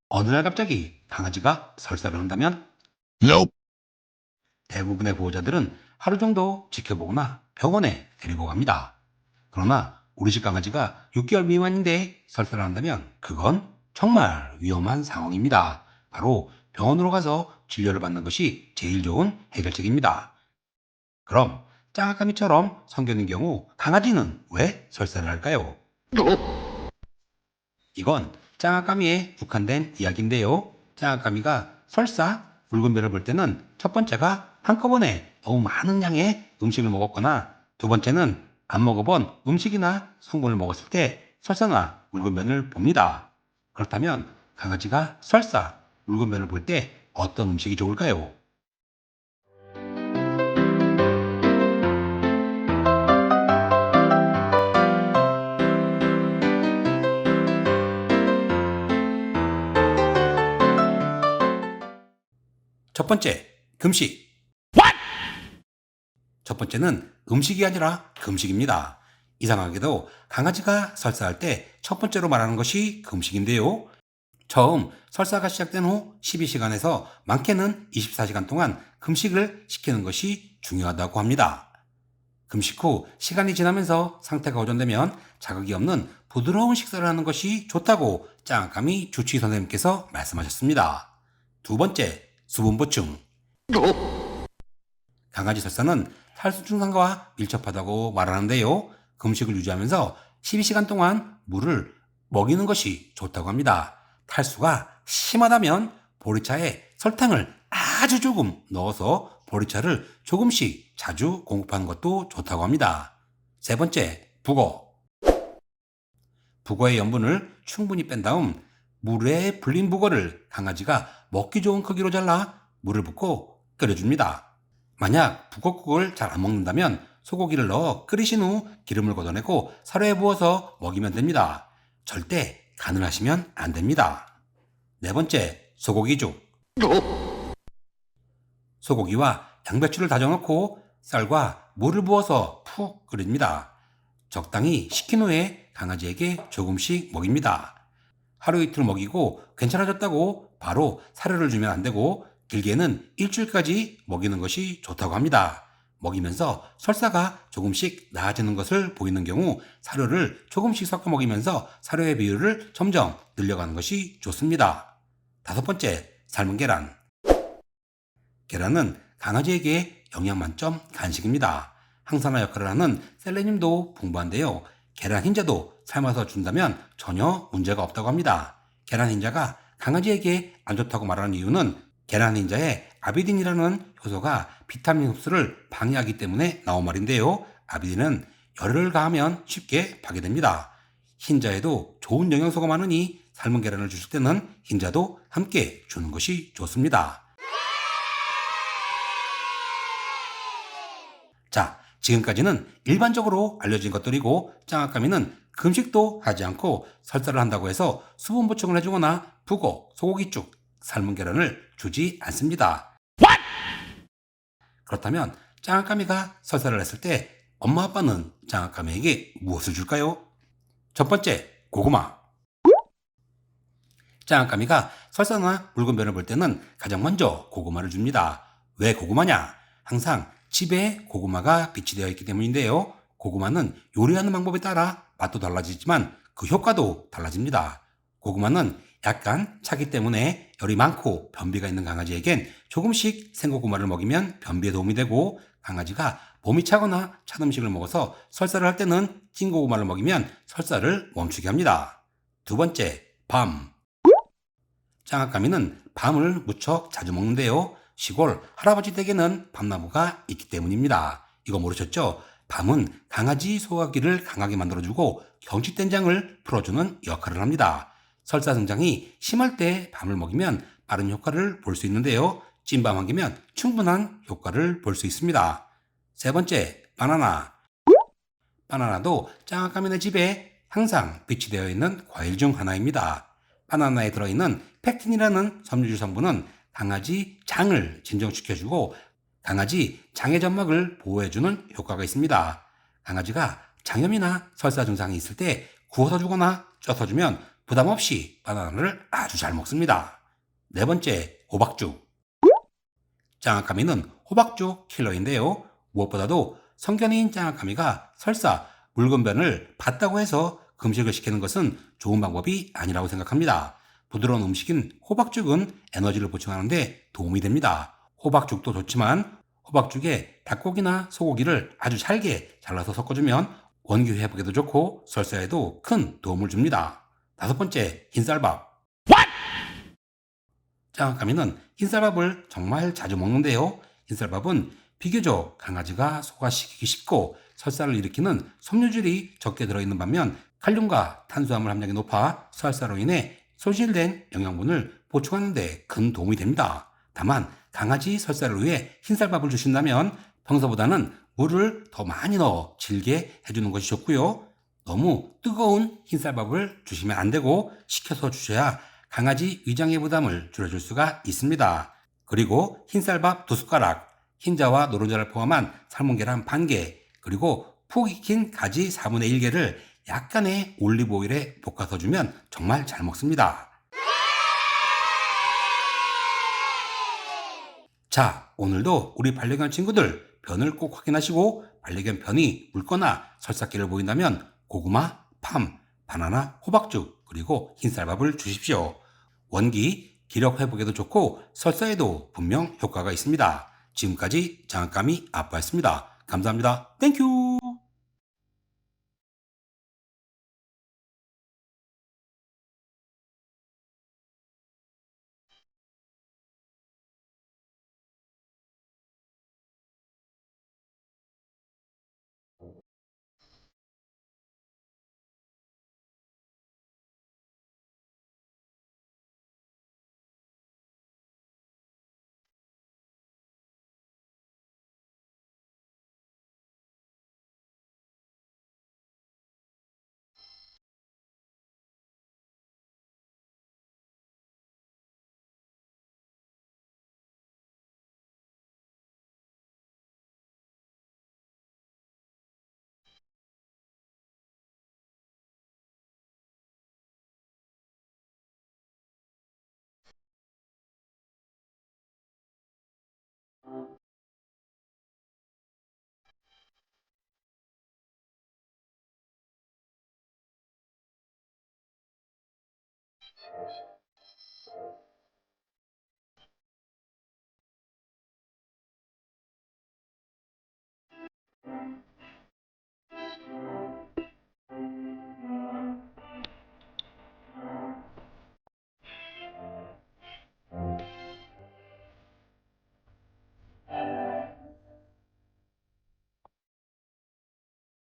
어느 날 갑자기 강아지가 설사를 한다면 Nope. 대부분의 보호자들은 하루 정도 지켜보거나 병원에 데리고 갑니다. 그러나 우리 집 강아지가 6개월 미만인데 설사를 한다면 그건 정말 위험한 상황입니다. 바로 병원으로 가서 진료를 받는 것이 제일 좋은 해결책입니다. 그럼 짱아까미처럼 성견인 경우 강아지는 왜 설사를 할까요? 이건 짱아까미에 국한된 이야기인데요. 짱아까미가 설사, 붉은 별을 볼 때는 첫 번째가 한꺼번에 너무 많은 양의 음식을 먹었거나 두 번째는 안 먹어본 음식이나 성분을 먹었을 때 설사나 붉은 변을 봅니다. 그렇다면 강아지가 설사, 붉은 변을 볼 때 어떤 음식이 좋을까요? 첫 번째, 금식. 첫 번째는 음식이 아니라 금식입니다. 이상하게도 강아지가 설사할 때 첫 번째로 말하는 것이 금식인데요. 처음 설사가 시작된 후 12시간에서 많게는 24시간 동안 금식을 시키는 것이 중요하다고 합니다. 금식 후 시간이 지나면서 상태가 호전되면 자극이 없는 부드러운 식사를 하는 것이 좋다고 짱아까미 주치의 선생님께서 말씀하셨습니다. 두 번째, 수분 보충. 강아지 설사는 탈수 증상과 밀접하다고 말하는데요. 금식을 유지하면서 12시간 동안 물을 먹이는 것이 좋다고 합니다. 탈수가 심하다면 보리차에 설탕을 아주 조금 넣어서 보리차를 조금씩 자주 공급하는 것도 좋다고 합니다. 세 번째, 북어. 북어의 염분을 충분히 뺀 다음 물에 불린 북어를 강아지가 먹기 좋은 크기로 잘라 물을 붓고 끓여줍니다. 만약 북엇국을 잘 안 먹는다면 소고기를 넣어 끓이신 후 기름을 걷어내고 사료에 부어서 먹이면 됩니다. 절대 간을 하시면 안 됩니다. 네 번째, 소고기죽. 소고기와 양배추를 다져 넣고 쌀과 물을 부어서 푹 끓입니다. 적당히 식힌 후에 강아지에게 조금씩 먹입니다. 하루 이틀 먹이고 괜찮아졌다고 바로 사료를 주면 안 되고 길게는 일주일까지 먹이는 것이 좋다고 합니다. 먹이면서 설사가 조금씩 나아지는 것을 보이는 경우 사료를 조금씩 섞어 먹이면서 사료의 비율을 점점 늘려가는 것이 좋습니다. 다섯 번째, 삶은 계란. 계란은 강아지에게 영양 만점 간식입니다. 항산화 역할을 하는 셀레늄도 풍부한데요. 계란 흰자도 삶아서 준다면 전혀 문제가 없다고 합니다. 계란 흰자가 강아지에게 안 좋다고 말하는 이유는 계란 흰자에 아비딘이라는 효소가 비타민 흡수를 방해하기 때문에 나온 말인데요. 아비딘은 열을 가하면 쉽게 파괴됩니다. 흰자에도 좋은 영양소가 많으니 삶은 계란을 주실 때는 흰자도 함께 주는 것이 좋습니다. 자, 지금까지는 일반적으로 알려진 것들이고 짱아까미는 금식도 하지 않고 설사를 한다고 해서 수분 보충을 해주거나 북어, 소고기죽, 삶은 계란을 주지 않습니다. 그렇다면 짱아까미가 설사를 했을 때 엄마 아빠는 짱아까미에게 무엇을 줄까요? 첫 번째, 고구마. 짱아까미가 설사나 붉은 변을 볼 때는 가장 먼저 고구마를 줍니다. 왜 고구마냐? 항상 집에 고구마가 비치되어 있기 때문인데요. 고구마는 요리하는 방법에 따라 맛도 달라지지만 그 효과도 달라집니다. 고구마는 약간 차기 때문에 열이 많고 변비가 있는 강아지에겐 조금씩 생고구마를 먹이면 변비에 도움이 되고 강아지가 몸이 차거나 찬 음식을 먹어서 설사를 할 때는 찐고구마를 먹이면 설사를 멈추게 합니다. 두 번째, 밤. 짱아까미는 밤을 무척 자주 먹는데요. 시골 할아버지 댁에는 밤나무가 있기 때문입니다. 이거 모르셨죠? 밤은 강아지 소화기를 강하게 만들어주고 경직된장을 풀어주는 역할을 합니다. 설사 증상이 심할 때 밤을 먹이면 빠른 효과를 볼 수 있는데요. 찐밤 한 개면 충분한 효과를 볼 수 있습니다. 세 번째, 바나나. 바나나도 짱아까미네 집에 항상 비치되어 있는 과일 중 하나입니다. 바나나에 들어있는 펙틴이라는 섬유질 성분은 강아지 장을 진정시켜주고 강아지 장의 점막을 보호해주는 효과가 있습니다. 강아지가 장염이나 설사 증상이 있을 때 구워서 주거나 쪄서 주면 부담 없이 바나나를 아주 잘 먹습니다. 네 번째, 호박죽. 짱아까미는 호박죽 킬러인데요. 무엇보다도 성견인 짱아까미가 설사 묽은 변을 봤다고 해서 금식을 시키는 것은 좋은 방법이 아니라고 생각합니다. 부드러운 음식인 호박죽은 에너지를 보충하는데 도움이 됩니다. 호박죽도 좋지만 호박죽에 닭고기나 소고기를 아주 잘게 잘라서 섞어주면 원기 회복에도 좋고 설사에도 큰 도움을 줍니다. 다섯 번째, 흰쌀밥. 짱아까미는 흰쌀밥을 정말 자주 먹는데요. 흰쌀밥은 비교적 강아지가 소화시키기 쉽고 설사를 일으키는 섬유질이 적게 들어있는 반면 칼륨과 탄수화물 함량이 높아 설사로 인해 손실된 영양분을 보충하는 데 큰 도움이 됩니다. 다만 강아지 설사를 위해 흰쌀밥을 주신다면 평소보다는 물을 더 많이 넣어 질게 해주는 것이 좋고요. 너무 뜨거운 흰쌀밥을 주시면 안 되고 식혀서 주셔야 강아지 위장의 부담을 줄여줄 수가 있습니다. 그리고 흰쌀밥 2숟가락, 흰자와 노른자를 포함한 삶은 계란 반 개, 그리고 푹 익힌 가지 4분의 1개를 약간의 올리브 오일에 볶아서 주면 정말 잘 먹습니다. 자, 오늘도 우리 반려견 친구들 변을 꼭 확인하시고 반려견 변이 묽거나 설사기를 보인다면 고구마, 팜, 바나나, 호박죽, 그리고 흰쌀밥을 주십시오. 원기, 기력 회복에도 좋고 설사에도 분명 효과가 있습니다. 지금까지 장학감이 아빠였습니다. 감사합니다. 땡큐!